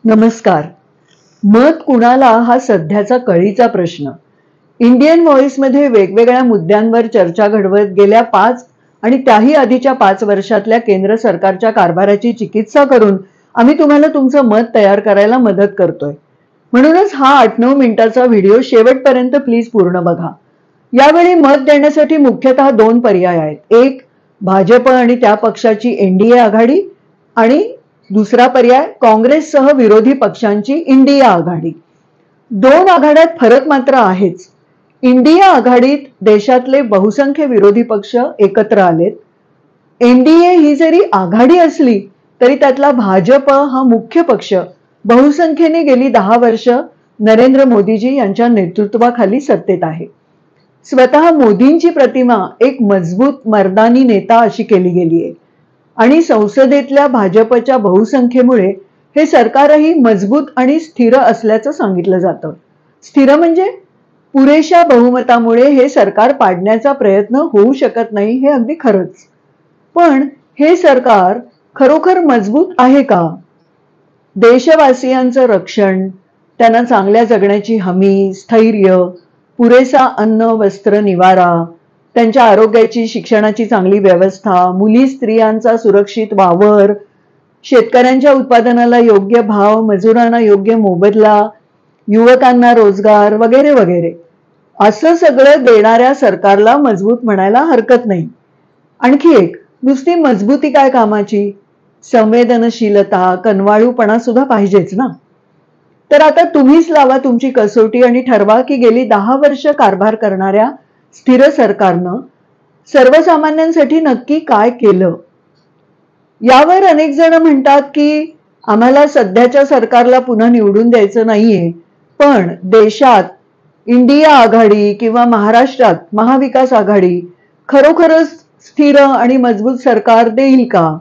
नमस्कार. मत कुणाला हा सध्याचा कळीचा प्रश्न. इंडियन व्हॉइसमध्ये वेगवेगळ्या मुद्द्यांवर चर्चा घडवत गेल्या 5 आणि त्याही आधीच्या 5 वर्षातल्या केंद्र सरकारच्या कारभाराची चिकित्सा करून आम्ही तुम्हाला तुमचं मत तयार करायला मदत करतोय. म्हणूनच हा 8-9 मिनिटाचा व्हिडिओ शेवटपर्यंत प्लीज पूर्ण बघा. यावेळी मत देण्यासाठी मुख्यतः 2 पर्याय आहेत. एक, भाजप आणि त्या पक्षाची एनडीए आघाडी आणि दुसरा पर्याय काँग्रेससह विरोधी पक्षांची इंडिया आघाडी. 2 आघाड्यात फरक मात्र आहेच. इंडिया आघाडीत देशातले बहुसंख्य विरोधी पक्ष एकत्र आलेत. एनडीए ही जरी आघाडी असली तरी त्यातला भाजप हा मुख्य पक्ष बहुसंख्येने गेली 10 वर्ष नरेंद्र मोदीजी यांच्या नेतृत्वाखाली सत्तेत आहे. स्वतः मोदींची प्रतिमा एक मजबूत मर्दानी नेता अशी केली गेली आहे आणि संसदेतल्या भाजपच्या बहुसंख्येमुळे हे सरकारही मजबूत आणि स्थिर असल्याचं सांगितलं जातं. स्थिर म्हणजे पुरेशा बहुमतामुळे हे सरकार पाडण्याचा प्रयत्न होऊ शकत नाही, हे अगदी खरंच. पण हे सरकार खरोखर मजबूत आहे का? देशवासियांचं रक्षण, त्यांना चांगल्या जगण्याची हमी, स्थैर्य, पुरेसा अन्न, वस्त्र, निवारा, त्यांच्या आरोग्याची, शिक्षणाची चांगली व्यवस्था, मुली स्त्रियांचा सुरक्षित वावर, शेतकऱ्यांच्या उत्पादनाला योग्य भाव, मजुरांना योग्य मोबदला, युवकांना रोजगार वगैरे वगैरे, असं सगळं देणाऱ्या सरकारला मजबूत म्हणायला हरकत नाही. आणखी एक, नुसती मजबूती काय कामाची? संवेदनशीलता, कनवाळूपणा सुद्धा पाहिजेच ना. तर आता तुम्हीच लावा तुमची कसोटी आणि ठरवा की गेली 10 वर्ष कारभार करणाऱ्या स्थिर सरकारनं सर्वसामान्यांसाठी नक्की काय केलं. यावर अनेक जण म्हणतात की आम्हाला सध्याच्या सरकारला पुन्हा निवडून द्यायचं नाहीये, पण देशात इंडिया आघाडी किंवा महाराष्ट्रात महाविकास आघाडी खरोखरच स्थिर आणि मजबूत सरकार देईल का?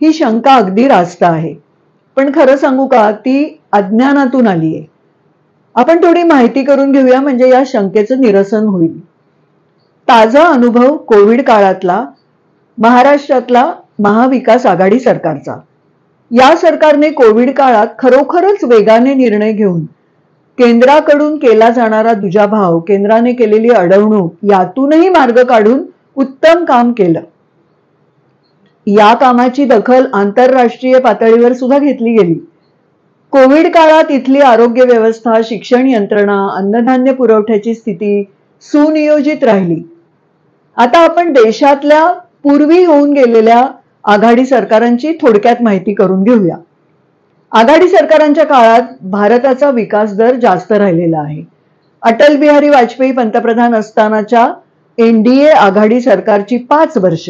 ही शंका अगदी रास्त आहे. पण खरं सांगू का, ती अज्ञानातून आली आहे. आपण थोडी माहिती करून घेऊया म्हणजे या शंकेचं निरसन होईल. ताजा अनुभव कोविड काळातला महाराष्ट्रातला महाविकास आघाडी सरकारचा. या सरकारने कोविड काळात खरोखरच वेगाने निर्णय घेऊन केंद्राकडून केला जाणारा दुजाभाव, केंद्राने केलेली अडवणूक यातूनही मार्ग काढून उत्तम काम केलं. या कामाची दखल आंतरराष्ट्रीय पातळीवर सुद्धा घेतली गेली. कोविड काळात इथली आरोग्य व्यवस्था, शिक्षण यंत्रणा, अन्नधान्य पुरवठ्याची स्थिती सुनियोजित राहिली. आता आपण देशातल्या पूर्वी होऊन गेलेल्या आघाडी सरकारांची थोडक्यात माहिती करून घेऊया. आघाडी सरकारांच्या काळात भारताचा विकास दर जास्त राहिलेला आहे. अटल बिहारी वाजपेयी पंतप्रधान असतानाच्या एनडीए आघाडी सरकारची 5 वर्ष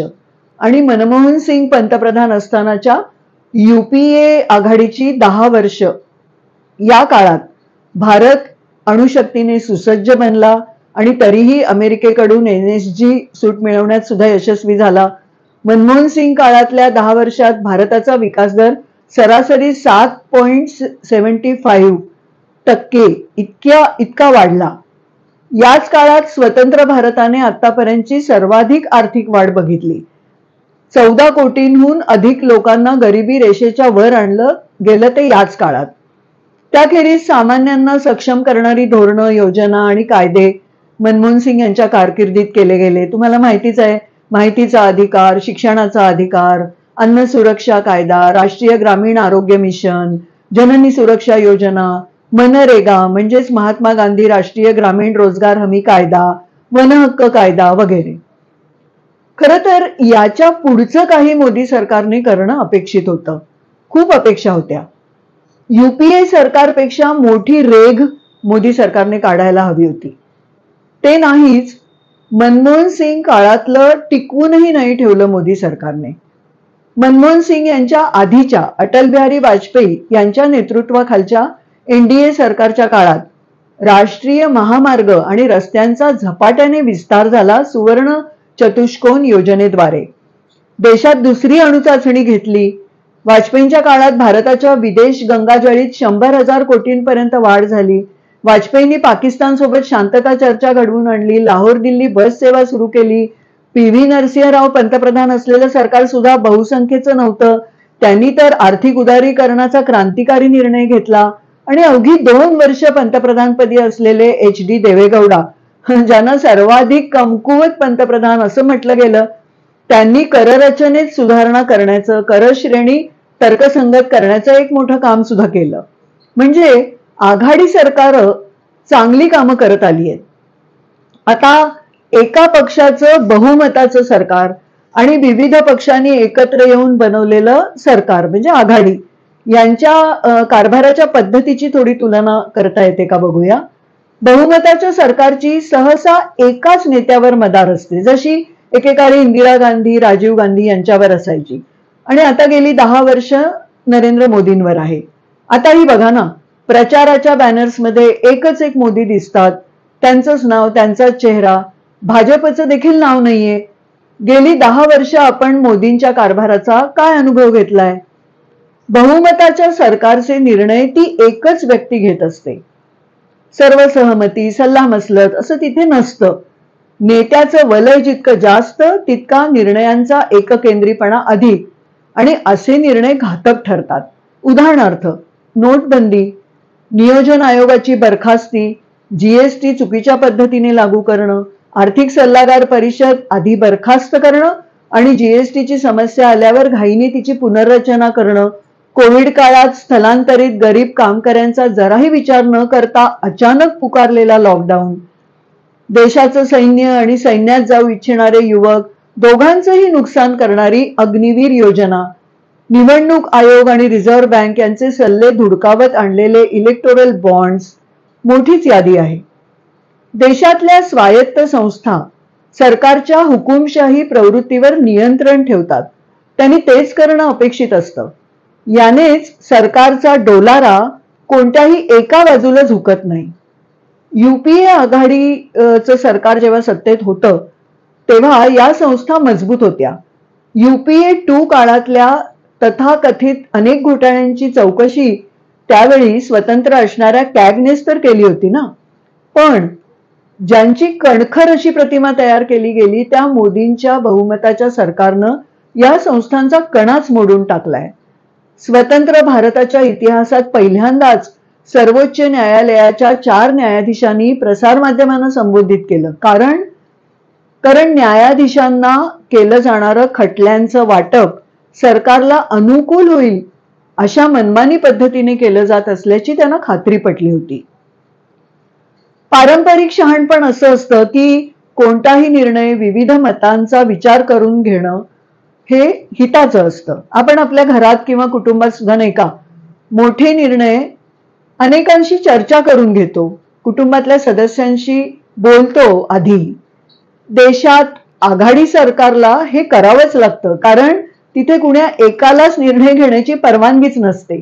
आणि मनमोहन सिंग पंतप्रधान असतानाच्या यूपीए आघाडीची 10 वर्ष, या काळात भारत अणुशक्तीने सुसज्ज बनला आणि तरीही अमेरिकेकडून एनएसजी सूट मिळवण्यात सुद्धा यशस्वी झाला. मनमोहन सिंग काळातल्या 10 वर्षात भारताचा विकास दर सरासरी 7.75% इतका वाढला. याच काळात स्वतंत्र भारताने आतापर्यंतची सर्वाधिक आर्थिक वाढ बघितली. 14 कोटींहून अधिक लोकांना गरिबी रेषेच्या वर आणलं गेलं ते याच काळात. त्याखेरीज सामान्यांना सक्षम करणारी धोरणं, योजना आणि कायदे मनमोहन सिंग यांच्या कारकिर्दीत केले गेले. तुम्हाला माहितीच आहे, माहितीचा अधिकार, शिक्षणाचा अधिकार, अन्न सुरक्षा कायदा, राष्ट्रीय ग्रामीण आरोग्य मिशन, जननी सुरक्षा योजना, मनरेगा म्हणजेच महात्मा गांधी राष्ट्रीय ग्रामीण रोजगार हमी कायदा, वन हक्क कायदा वगैरे. खरं तर याच्या पुढचं काही मोदी सरकारने करणं अपेक्षित होतं. खूप अपेक्षा होत्या. यूपीए सरकारपेक्षा मोठी रेघ मोदी सरकारने काढायला हवी होती. ते नाहीच. मनमोहन सिंग काळातलं टिकवूनही नाही ठेवलं मोदी सरकारने. मनमोहन सिंग यांच्या आधीच्या अटल बिहारी वाजपेयी यांच्या नेतृत्वाखालच्या एनडीए सरकारच्या काळात राष्ट्रीय महामार्ग आणि रस्त्यांचा झपाट्याने विस्तार झाला सुवर्ण चतुष्कोन योजनेद्वारे. देशात दुसरी अणुचाचणी घेतली. वाजपेयींच्या काळात भारताच्या विदेश गंगाजळीत 100,000 कोटींपर्यंत वाढ झाली. वाजपेयींनी पाकिस्तान सोबत शांतता चर्चा घडवून आणली. लाहोर दिल्ली बस सेवा सुरू केली. पी व्ही नरसिंह राव पंतप्रधान असलेलं सरकार सुद्धा बहुसंख्येचं नव्हतं. त्यांनी तर आर्थिक उदारीकरणाचा क्रांतिकारी निर्णय घेतला आणि अवघी 2 वर्ष पंतप्रधानपदी असलेले HD देवेगौडा, ज्यांना सर्वाधिक कमकुवत पंतप्रधान असं म्हटलं गेलं, त्यांनी कररचनेत सुधारणा करण्याचं, करश्रेणी तर्कसंगत करण्याचं एक मोठं काम सुद्धा केलं. म्हणजे आघाडी सरकार चांगली कामं करत आली आहेत. आता एका पक्षाचं बहुमताचं सरकार आणि विविध पक्षांनी एकत्र येऊन बनवलेलं सरकार म्हणजे आघाडी यांच्या कारभाराच्या पद्धतीची थोडी तुलना करता येते का बघूया. बहुमताच्या सरकारची सहसा एकाच नेत्यावर मदार असते, जशी एकेकाळी इंदिरा गांधी, राजीव गांधी यांच्यावर असायची आणि आता गेली 10 वर्ष नरेंद्र मोदींवर आहे. आताही बघा ना, प्रचाराच्या बॅनर्समध्ये एकच एक मोदी दिसतात, त्यांचंच नाव, त्यांचाच चेहरा, भाजपचं देखील नाव नाहीये. गेली 10 वर्ष आपण मोदींच्या कारभाराचा काय अनुभव घेतलाय? बहुमताच्या सरकारचे निर्णय ती एकच व्यक्ती घेत असते. सर्वसहमती, सल्लामसलत असं तिथे नसतं. नेत्याचं वलय जितकं जास्त तितका निर्णयांचा एककेंद्रीपणा अधिक आणि असे निर्णय घातक ठरतात. उदाहरणार्थ नोटबंदी, नियोजन आयोगाची बरखास्ती, GST चुकीच्या पद्धतीने लागू करणं, आर्थिक सल्लागार परिषद आधी बरखास्त करणं आणि GSTची समस्या आल्यावर घाईने तिची पुनर्रचना करणं, कोविड काळात स्थलांतरित गरीब कामकऱ्यांचा जराही विचार न करता अचानक पुकारलेला लॉकडाऊन, देशाचं सैन्य आणि सैन्यात जाऊ इच्छिणारे युवक दोघांचंही नुकसान करणारी अग्निवीर योजना, निवडणूक आयोग आणि रिझर्व्ह बँक यांचे सल्ले धुडकावत आणलेले इलेक्टोरल बॉन्ड्स, मोठीच यादी आहे. देशातल्या स्वायत्त संस्था सरकारच्या हुकुमशाही प्रवृत्तीवर नियंत्रण ठेवतात. त्यांनी तेच करणं अपेक्षित असतं. यानेच सरकारचा डोलारा कोणत्याही एका बाजूला झुकत नाही. UPA आघाडीचं सरकार जेव्हा सत्तेत होतं तेव्हा या संस्था मजबूत होत्या. UPA 2 काळातल्या तथाकथित अनेक घोटाळ्यांची चौकशी त्यावेळी स्वतंत्र असणाऱ्या कॅगनेच तर केली होती ना. पण ज्यांची कणखर अशी प्रतिमा तयार केली गेली त्या मोदींच्या बहुमताच्या सरकारनं या संस्थांचा कणाच मोडून टाकलाय. स्वतंत्र भारताच्या इतिहासात पहिल्यांदाच सर्वोच्च न्यायालयाच्या 4 न्यायाधीशांनी प्रसारमाध्यमांना संबोधित केलं. कारण न्यायाधीशांना केलं जाणारं खटल्यांचं वाटप सरकारला अनुकूल होईल अशा मनमानी पद्धतीने केलं जात असल्याची त्यांना खात्री पटली होती. पारंपरिक शहाणपण असं असतं की कोणताही निर्णय विविध मतांचा विचार करून घेणं हे हिताचं असतं. आपण आपल्या घरात किंवा कुटुंबात सुद्धा नाही का मोठे निर्णय अनेकांशी चर्चा करून घेतो, कुटुंबातल्या सदस्यांशी बोलतो आधी. देशात आघाडी सरकारला हे करावंच लागतं, कारण तिथे कुण्या एकालाच निर्णय घेण्याची परवानगीच नसते.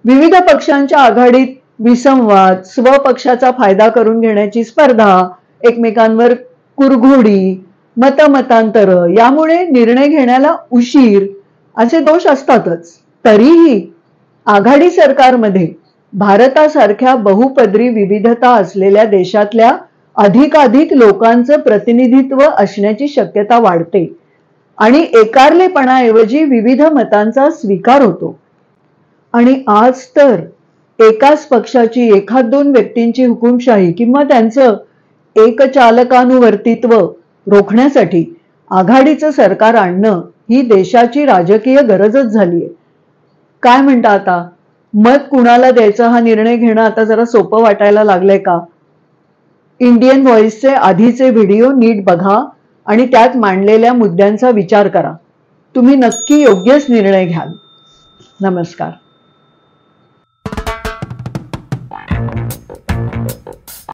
विविध पक्षांच्या आघाडीत विसंवाद, स्वपक्षाचा फायदा करून घेण्याची स्पर्धा, एकमेकांवर कुरघोडी, मतमतांतर, यामुळे निर्णय घेण्याला उशीर असे दोष असतातच. तरीही आघाडी सरकारमध्ये भारतासारख्या बहुपदरी विविधता असलेल्या देशातल्या अधिकाधिक लोकांचं प्रतिनिधित्व असण्याची शक्यता वाढते आणि एकारलेपणाऐवजी विविध मतांचा स्वीकार होतो. आणि आज तर एकाच पक्षाची 1-2 व्यक्तींची हुकुमशाही किंवा त्यांचं एकचालकानुवर्तित्व रोखण्यासाठी आघाडीचं सरकार आणणं ही देशाची राजकीय गरजच झालीय. काय म्हणता आता, मत कुणाला द्यायचा हा निर्णय घेणं आता जरा सोपं वाटायला लागलंय का? इंडियन व्हॉइसचे आधीचे व्हिडिओ नीट बघा आणि त्यात मांडलेल्या मुद्द्यांचा विचार करा. तुम्ही नक्की योग्यच निर्णय घ्याल. नमस्कार.